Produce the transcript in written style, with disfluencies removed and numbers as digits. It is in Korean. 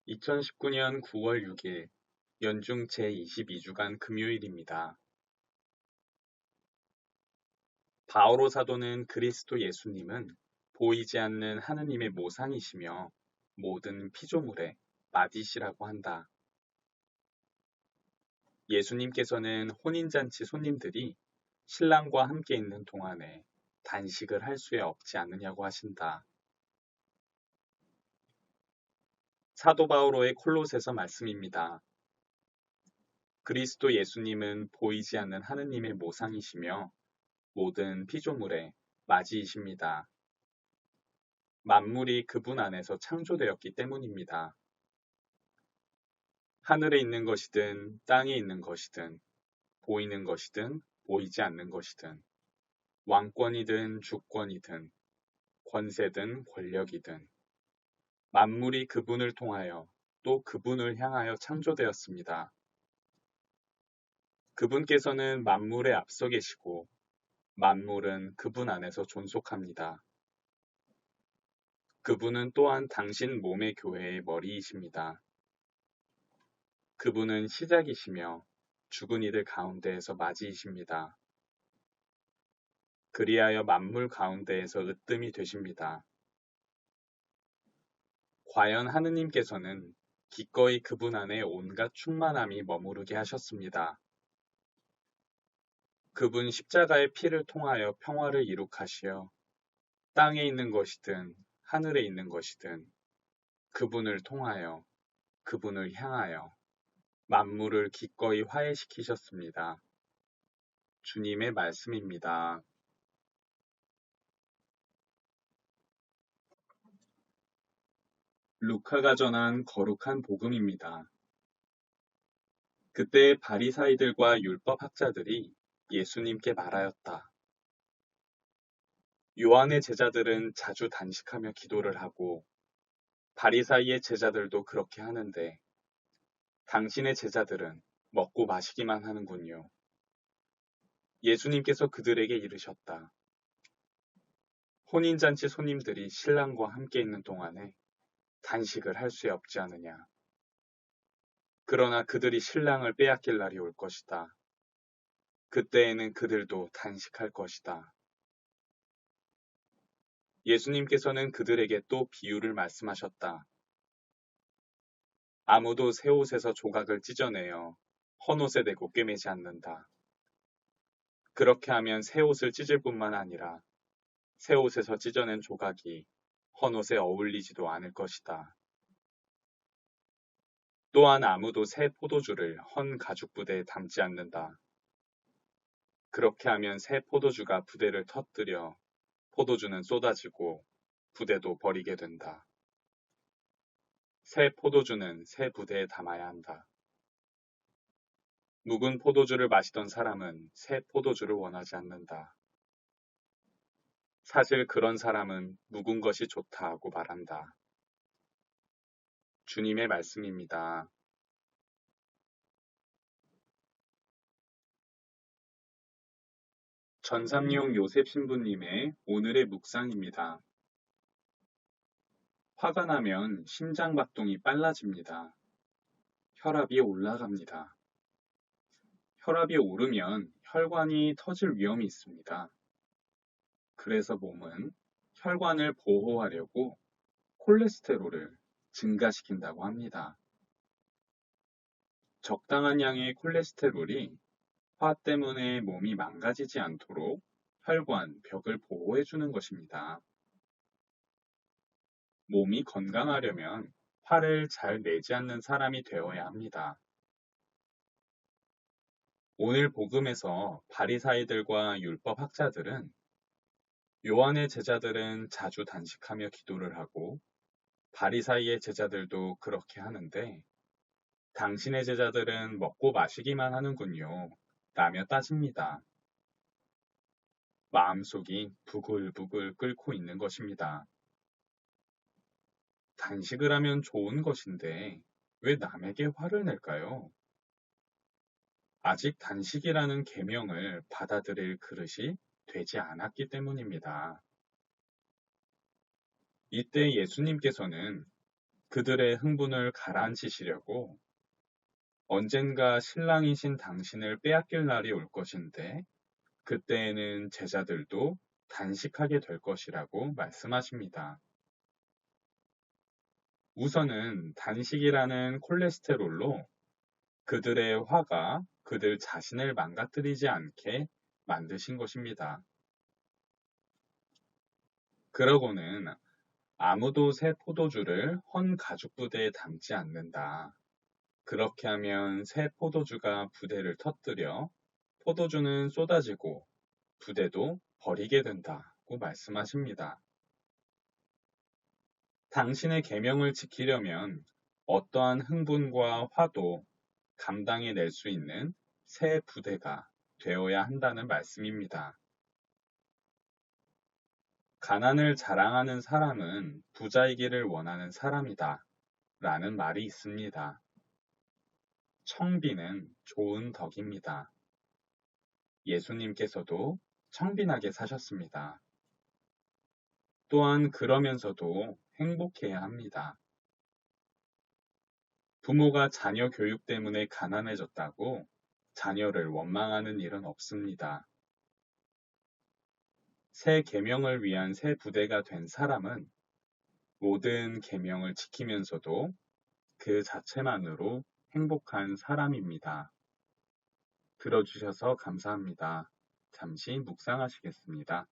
2019년 9월 6일 연중 제22주간 금요일입니다. 바오로 사도는 그리스도 예수님은 보이지 않는 하느님의 모상이시며 모든 피조물의 맞이시라고 한다. 예수님께서는 혼인잔치 손님들이 신랑과 함께 있는 동안에 단식을 할 수야 없지 않느냐고 하신다. 사도 바오로의 콜로새서 말씀입니다. 그리스도 예수님은 보이지 않는 하느님의 모상이시며 모든 피조물의 맞이이십니다. 만물이 그분 안에서 창조되었기 때문입니다. 하늘에 있는 것이든 땅에 있는 것이든 보이는 것이든 보이지 않는 것이든 왕권이든 주권이든 권세든 권력이든 만물이 그분을 통하여 또 그분을 향하여 창조되었습니다. 그분께서는 만물에 앞서 계시고 만물은 그분 안에서 존속합니다. 그분은 또한 당신 몸의 교회의 머리이십니다. 그분은 시작이시며 죽은 이들 가운데에서 맞이이십니다. 그리하여 만물 가운데에서 으뜸이 되십니다. 과연 하느님께서는 기꺼이 그분 안에 온갖 충만함이 머무르게 하셨습니다. 그분 십자가의 피를 통하여 평화를 이룩하시어 땅에 있는 것이든 하늘에 있는 것이든 그분을 통하여 그분을 향하여 만물을 기꺼이 화해시키셨습니다. 주님의 말씀입니다. 루카가 전한 거룩한 복음입니다. 그때 바리사이들과 율법 학자들이 예수님께 말하였다. 요한의 제자들은 자주 단식하며 기도를 하고 바리사이의 제자들도 그렇게 하는데 당신의 제자들은 먹고 마시기만 하는군요. 예수님께서 그들에게 이르셨다. 혼인잔치 손님들이 신랑과 함께 있는 동안에 단식을 할 수 없지 않으냐. 그러나 그들이 신랑을 빼앗길 날이 올 것이다. 그때에는 그들도 단식할 것이다. 예수님께서는 그들에게 또 비유를 말씀하셨다. 아무도 새 옷에서 조각을 찢어내어 헌 옷에 대고 꿰매지 않는다. 그렇게 하면 새 옷을 찢을 뿐만 아니라 새 옷에서 찢어낸 조각이 헌 옷에 어울리지도 않을 것이다. 또한 아무도 새 포도주를 헌 가죽 부대에 담지 않는다. 그렇게 하면 새 포도주가 부대를 터뜨려 포도주는 쏟아지고 부대도 버리게 된다. 새 포도주는 새 부대에 담아야 한다. 묵은 포도주를 마시던 사람은 새 포도주를 원하지 않는다. 사실 그런 사람은 묵은 것이 좋다 하고 말한다. 주님의 말씀입니다. 전삼용 요셉 신부님의 오늘의 묵상입니다. 화가 나면 심장박동이 빨라집니다. 혈압이 올라갑니다. 혈압이 오르면 혈관이 터질 위험이 있습니다. 그래서 몸은 혈관을 보호하려고 콜레스테롤을 증가시킨다고 합니다. 적당한 양의 콜레스테롤이 화 때문에 몸이 망가지지 않도록 혈관, 벽을 보호해주는 것입니다. 몸이 건강하려면 화를 잘 내지 않는 사람이 되어야 합니다. 오늘 복음에서 바리사이들과 율법 학자들은 요한의 제자들은 자주 단식하며 기도를 하고 바리사이의 제자들도 그렇게 하는데 당신의 제자들은 먹고 마시기만 하는군요. 라며 따집니다. 마음속이 부글부글 끓고 있는 것입니다. 단식을 하면 좋은 것인데 왜 남에게 화를 낼까요? 아직 단식이라는 계명을 받아들일 그릇이 되지 않았기 때문입니다. 이때 예수님께서는 그들의 흥분을 가라앉히시려고 언젠가 신랑이신 당신을 빼앗길 날이 올 것인데 그때에는 제자들도 단식하게 될 것이라고 말씀하십니다. 우선은 단식이라는 콜레스테롤로 그들의 화가 그들 자신을 망가뜨리지 않게 만드신 것입니다. 그러고는 아무도 새 포도주를 헌 가죽 부대에 담지 않는다. 그렇게 하면 새 포도주가 부대를 터뜨려 포도주는 쏟아지고 부대도 버리게 된다고 말씀하십니다. 당신의 계명을 지키려면 어떠한 흥분과 화도 감당해낼 수 있는 새 부대가 되어야 한다는 말씀입니다. 가난을 자랑하는 사람은 부자이기를 원하는 사람이다 라는 말이 있습니다. 청빈은 좋은 덕입니다. 예수님께서도 청빈하게 사셨습니다. 또한 그러면서도 행복해야 합니다. 부모가 자녀 교육 때문에 가난해졌다고 자녀를 원망하는 일은 없습니다. 새 계명을 위한 새 부대가 된 사람은 모든 계명을 지키면서도 그 자체만으로 행복한 사람입니다. 들어주셔서 감사합니다. 잠시 묵상하시겠습니다.